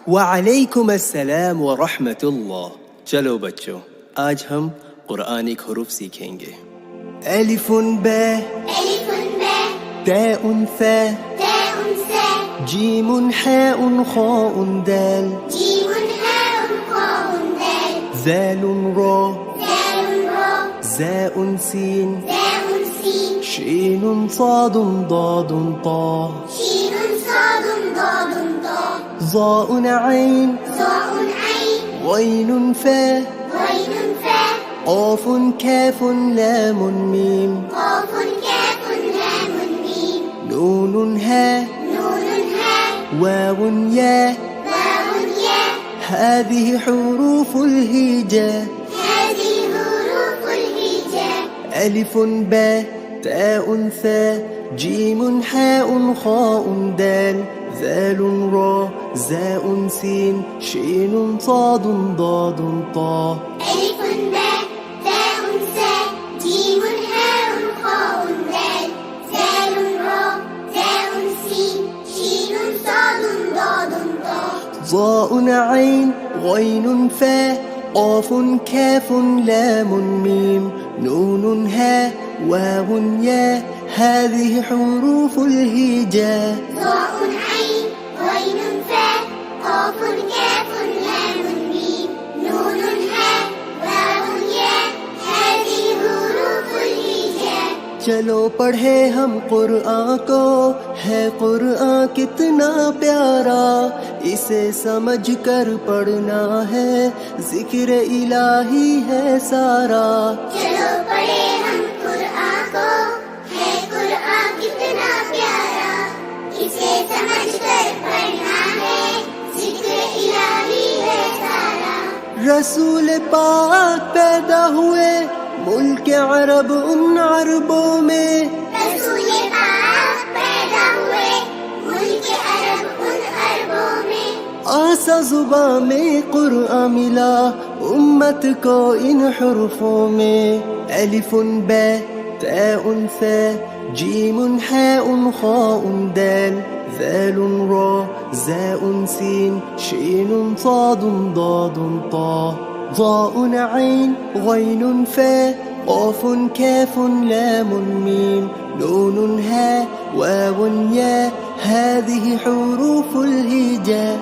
वालेकुम अस्सलाम व रहमतुल्लाह। चलो बच्चों, आज हम कुरानिक हरूफ सीखेंगे। एलिफुन बे ताउन सा जीमुन हाउन खाउन दाल ज़ालुन रा ज़ाउन सीन शीनुन सादुन दादुन ता ظاء عين غين فاء قاف كاف لام ميم نون هاء واو ياء هذه حروف الهجاء ألف باء تاء ثاء جيم حاء خاء دال ذال را زاء سين شين صاد ضاد طا ألف باء تاء ثاء جيم حاء خاء دال ذال را زاء سين شين صاد ضاد طا ظاء عين غين فاء قاف كاف لام ميم نون هاء واو ياء هذه حروف الهجاء ظاء عين غين فاء قاف كاف لام ميم نون هاء واو ياء هذه حروف الهجاء। चलो पढ़े हम कुरान को, है कुरान कितना प्यारा, इसे समझ कर पढ़ना है, जिक्र इलाही है सारा। चलो पढ़े हम कुरान को, है कुरान कितना प्यारा, इसे समझ कर पढ़ना है, जिक्र इलाही है सारा। रसूल पाक पैदा हुए मुल्क अरब उन अरबों में, रसूल पाक पैदा हुए मुल्क अरब उन अरबों में, आसा जुबां में कुरान मिला उम्मत को इन हुरूफों में। अलिफुन बे ताउन सा जीमुन हाउन खाउन दाल ज़ालुन रा ज़ाउन सीन शीनुन सादुन दादुन ता ظاء عين غين فاء قاف كاف لام ميم نون هاء واو ياء هذه حروف الهجاء